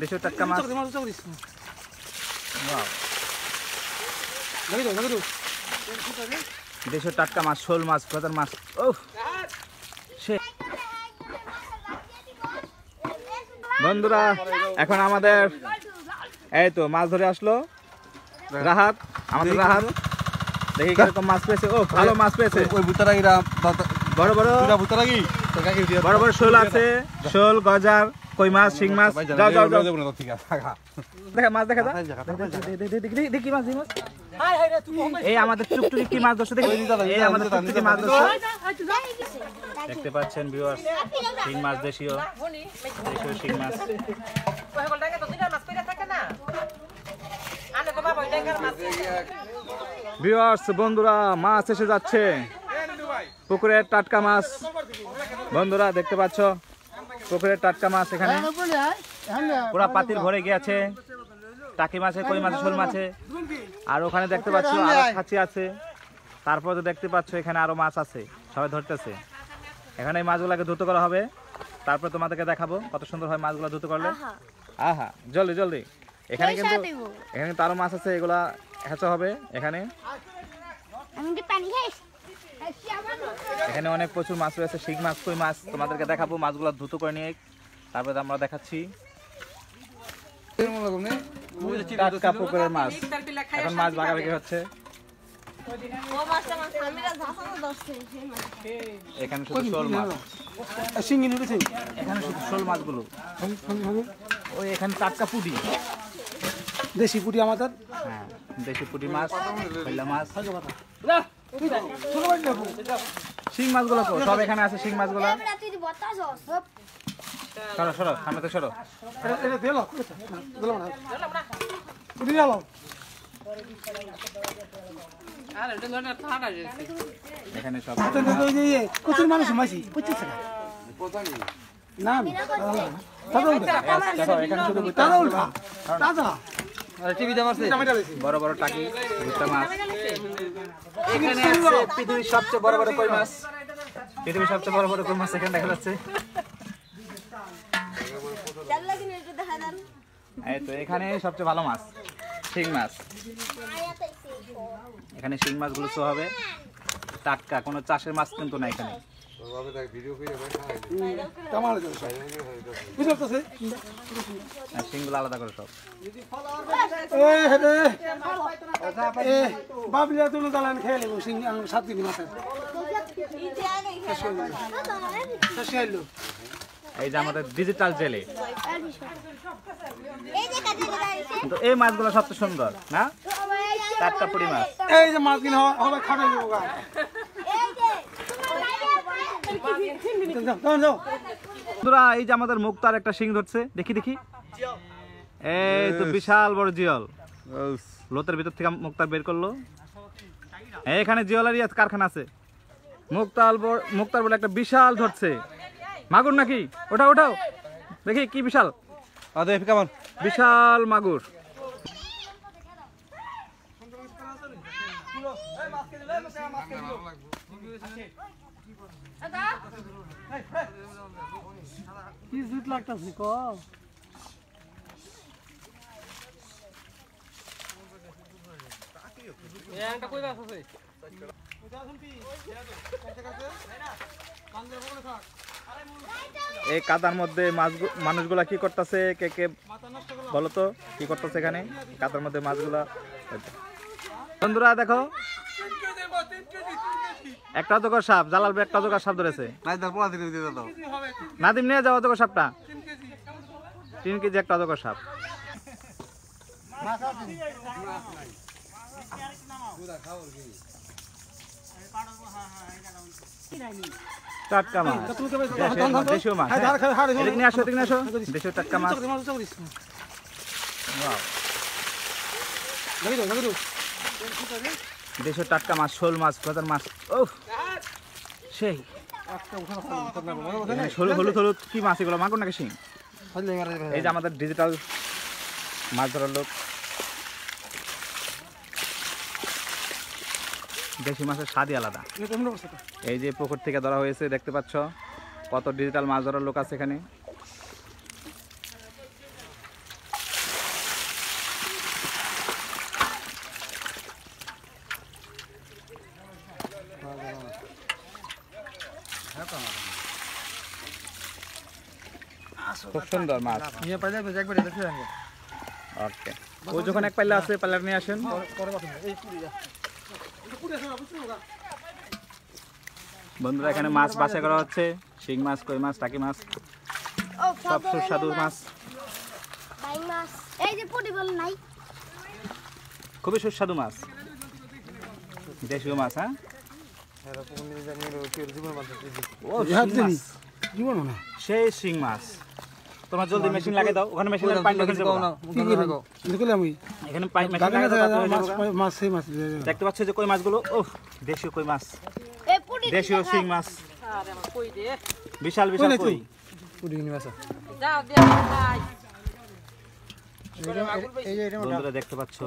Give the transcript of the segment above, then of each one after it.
দেশীয় টাটকা মাছ। দেশীয় টাটকা মাছ, শোল মাছ, প্রধান মাছ। বন্ধুরা এখন আমাদের এই তো মাছ ধরে আসলো রাহাত, আমাদের রাহাত। দেখি কিরকম মাছ পেয়েছে। ও ভালো মাছ পেয়েছে। ওই বুতারাগিরা বড় বড় বুতারাগি বড় বড় শোল আছে, শোল, গজার, কই মাছ, শিং মাছ। যাও যাও যাও দেখা মাছ দেখা দেখি মাছ মাছ। এই আমাদের টুকটুকি কি মাছ ধরছে দেখি। এই আমাদের টুকটুকি মাছ ধরছে। দেখতে পাচ্ছেন ভিউয়ার্স, শিং মাছ, দেশীয় শিং মাছ। ভিউয়ার্স বন্ধুরা মাছ এসে যাচ্ছে, পুকুরের টাটকা মাছ। বন্ধুরা দেখতে পাচ্ছ পুকুরের টাটকা মাছ এখানে পুরা পাতিল ভরে গিয়েছে। টাকি মাছে, কই মাছে, শোল মাছে। আর ওখানে দেখতে পাচ্ছ আরো খাঁচি আছে। তারপর তো দেখতে পাচ্ছ এখানে আরো মাছ আছে, সবাই ধরতেছে। এখানে এই মাছগুলোকে ধুতে করা হবে, তারপর তোমাদেরকে দেখাবো কত সুন্দর হয় মাছগুলো ধুতে করলে। আহা জলদি জলদি। এখানে কিন্তু আরো মাছ আছে, এগুলা হেঁচা হবে এখানে। এখানে অনেক প্রচুর মাছ রয়েছে, শিং মাছ, কই মাছ। তোমাদেরকে দেখাবো মাছগুলো ধুতে করে নিয়ে, তারপরে আমরা দেখাচ্ছি টাটকা পুকুরের মাছ। এখন মাছ ভাগাভাগি হচ্ছে। এখানে শুধু শোল মাছ, এখানে শুধু শোল মাছগুলো। ওই এখানে টাটকা পুঁটি, দেশি পুঁটি আমাদের। হ্যাঁ দেশি পুঁটি মাছ, কইলা মাছ, শিং মাছগুলো সব এখানে আছে। শিং মাছগুলো সরো সরো, সামনে তো সরো। এখানে সব প্রচুর মানুষ মাছি বড় বড় টাকি, ভুট্টা মাছ। এখানে আছে পৃথিবীর সবচেয়ে বড় বড় কই মাছ। পৃথিবীর সবচেয়ে বড় বড় কই মাছ এখানে দেখা যাচ্ছে। এই তো এখানে সবচেয়ে ভালো মাছ শিং মাছ। এখানে শিং মাছগুলো তো হবে টাটকা, কোনো চাষের মাছ কিন্তু না এখানে। শিংগুলো আলাদা করে সব। এই যে আমাদের ডিজিটাল জেলে, এই মাছগুলো সবচেয়ে সুন্দর না, টাটকা পুঁটি মাছ। এই যে মাছ কিনা হবে খাবে বন্ধুরা। এই যে আমাদের মুক্তার একটা শিং ধরছে, দেখি দেখি। এই তো বিশাল বড় জিয়ল, লোতের ভিতর থেকে মুক্তার বের করলো। এখানে জিওলারি কারখানা আছে। মুক্তার বলে একটা বিশাল ধরছে মাগুর নাকি, ওটাও ওটাও দেখি কি বিশাল, কেমন বিশাল মাগুর। কি জুত লাগতাছে ক এই কাদার মধ্যে মানুষগুলা কি করতেছে, কে কে বলো তো কি করতেছে এখানে কাদার মধ্যে মাছগুলা। বন্ধুরা দেখো একটা অজগর সাপ, জালাল ভাই একটা অজগর সাপ ধরেছে। নাদিম নিয়ে যাও অজগর সাপটা, 3 কেজি একটা অজগর সাপ। টাটকা মাছ, দেশীয় মাছ। এদিকে নিয়ে আসো, এদিকে নিয়ে আসো, দেশীয় টাটকা মাছ। দেশীয় টাটকা মাছ, শোল মাছ, প্রধান মাছ। ও সেই হলুদ হলুদ কি মাছ এগুলো, মাগুর নাকি শিং? এই যে আমাদের ডিজিটাল মাছ ধরার লোক। দেশি মাছের স্বাদই আলাদা। এই যে পুকুর থেকে ধরা হয়েছে, দেখতে পাচ্ছ কত ডিজিটাল মাছ ধরার লোক আছে এখানে। খুব সুন্দর মাছ। ওকে, ও যখন এক পাল্লা আছে পাল্লা নিয়ে আসেন। বন্ধুরা এখানে মাছ বাছা করা হচ্ছে, শিং মাছ, কই মাছ, টাকি মাছ, সব সুস্বাদু মাছ, খুবই সুস্বাদু মাছ, দেশীয় মাছ। হ্যাঁ, সেই শিং মাছ। তোমার জলদি মেশিন লাগিয়ে দাও, ওখানে মেশিন পানি ঢুকে যাবে না। এখানে মেশিন লাগিয়ে দাও। দেখতে পাচ্ছ যে কই মাছগুলো, ওহ দেশীয় কই মাছ, দেশীয় শিং মাছ, বিশাল বিশাল কই। বন্ধুরা দেখতে পাচ্ছ,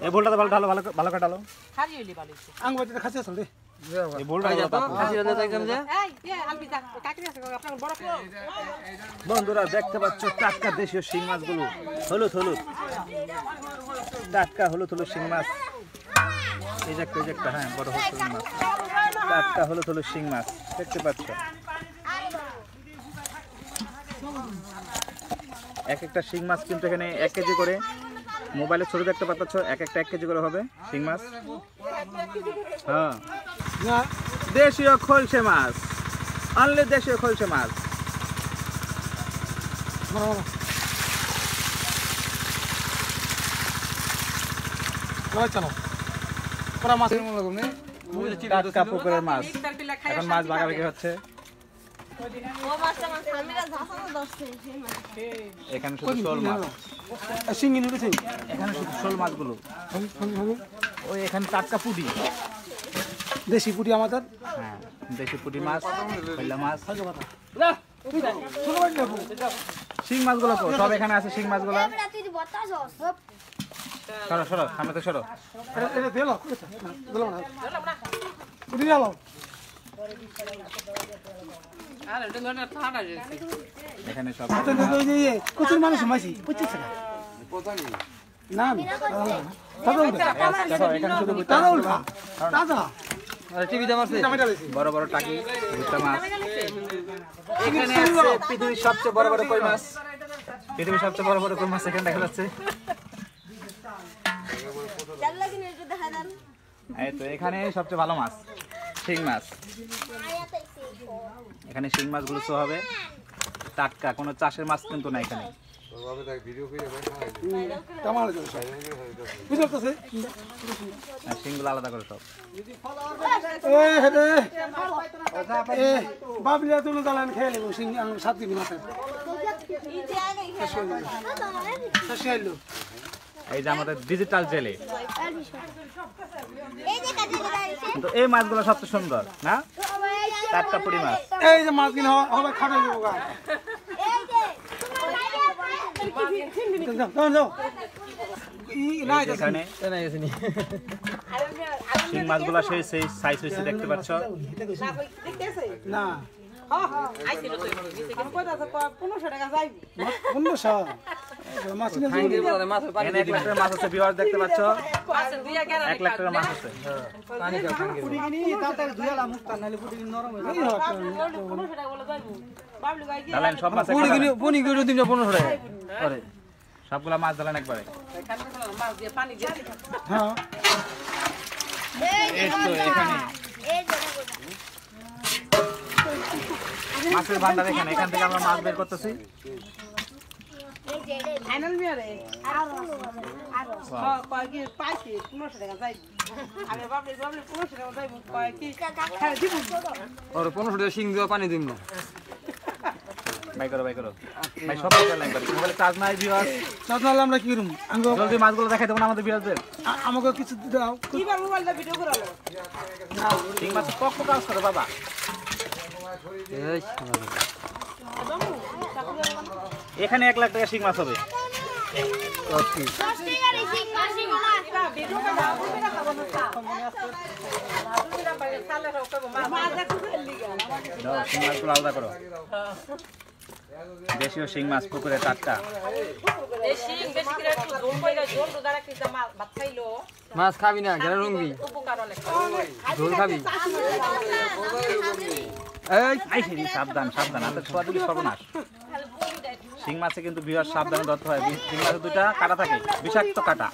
এই বোলটা ভালো ঢালো, ভালো করে ঢালো। এই বোলটা বন্ধুরা দেখতে পাচ্ছ টাটকা দেশীয় শিং মাছগুলো, হলুদ হলুদ, টাটকা হলুদ হলুদ শিং মাছ। এই যে একটা, হ্যাঁ বড় হলুদ মাছ, টাটকা হলুদ হলুদ শিং মাছ দেখতে পাচ্ছ। এক একটা শিং মাছ কিন্তু এখানে 1 কেজি করে, মোবাইলে ছবি দেখতে পাচ্ছ, এক একটা 1 কেজি করে হবে শিং মাছ। হ্যাঁ, দেশীয় খলসে মাছ, অনলি দেশীয় খলসে মাছ। টাটকা পুকুরের মাছ, এখন মাছ ভাগাভাগি হচ্ছে। এখানে শুধু শোল মাছ, এখানে শুধু শোল মাছগুলো। ওই এখানে টাটকা পুঁটি, দেশি পুঁটি আমাদের। হ্যাঁ, দেশি পুঁটি মাছ, পয়লা মাছ, শিং মাছগুলো সব এখানে আছে। শিং মাছগুলো সরো সরো, সামনে তো সরো। এখানে সব প্রচুর মানুষ মাছি না, বড় বড় টাকি, ভুট্টা মাছ। এখানে আছে পৃথিবীর সবচেয়ে বড় বড় কই মাছ, পৃথিবীর সবচেয়ে বড় বড় কই মাছ এখানে দেখা যাচ্ছে। এই তো এখানে সবচেয়ে ভালো মাছ শিং মাছ। এখানে শিং মাছগুলো তো হবে টাটকা, কোনো চাষের মাছ কিন্তু না এখানে। শিংগুলো আলাদা করে সব। বাবলিয়া তুলে জ্বালান খেয়ে নেবো, সিং 7 দিন মাথায়। এই যে আমাদের ডিজিটাল জেলে, কিন্তু এই মাছগুলো সবচেয়ে সুন্দর না, টাটকা পুঁটি মাছ। এই যে মাছ কিনে হবে খাটাই দেবো গা। এখানে শিং মাছগুলো সেই সাইজ হয়েছে দেখতে পাচ্ছ। না এখানে 1 লাখ টাকার মাছ আছে, ভিউয়ার দেখতে পাচ্ছ, 1 লাখ টাকার মাছ আছে। দালান সব মাছ সবগুলা মাছ দালান একবারে। এই তো এখানে মাছের ভান্ডার, এখানে এখান থেকে আমরা মাছ বের করতেছি। সিং দেওয়া পানি দিন না, বাই করো বাই করো ভাই, সব লাইন করে মোবাইলে চার্জ নাই। ভিউয়ার চার্জ নাহলে আমরা কি করব? জলদি মাছগুলো দেখাই দেবো না আমাদের ভিউয়ারদের। আমাকে কিছু দাও। শিং মাছ কত কাজ করে বাবা। এখানে 1 লাখ টাকা শিং মাছ হবে। শিং মাছগুলো আলাদা করো, দেশীয় শিং মাছ পুকুরে টাটকা। মাছ খাবি না, গেলে রঙবি ঝোল খাবি। সাবধান সাবধান, হাতে ছোঁয়া দিবি সর্বনাশ। শিং মাছে কিন্তু বিহার সাবধানে ধরতে হয়। শিং মাছে দুইটা কাটা থাকে, বিষাক্ত কাটা।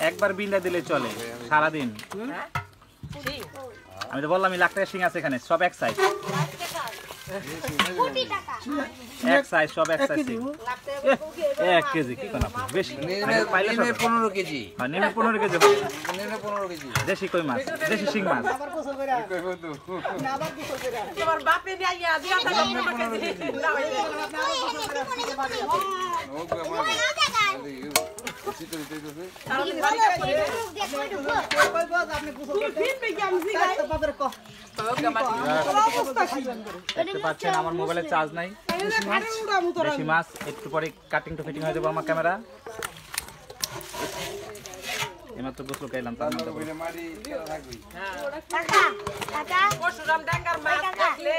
একবার বিন্দা দিলে চলে সারাদিন। আমি তো বললাম লাখ টাকা শিং আছে এখানে, সব এক সাইজ, এক সাইজ, সব এক সাইজ। 1 কেজি কি কোন আপনি বেশি পাইলে 15 কেজি। হ্যাঁ, নেমে 15 কেজি। 15 কেজি। দেশি কই মাছ, দেশি শিং মাছ। তোমার বাপে নিয়া দিয়া থাকে 15 কেজি না হইলে দেখতে পাচ্ছেন আমার মোবাইলে চার্জ নাই। দেশি মাছ একটু পরে কাটিং টু ফিটিং হয়ে যাবো আমার ক্যামেরা। এইমাত্র গোসল খাইলাম তার মধ্যে পরশুরাম ডাঙ্গার মাছ থাকলে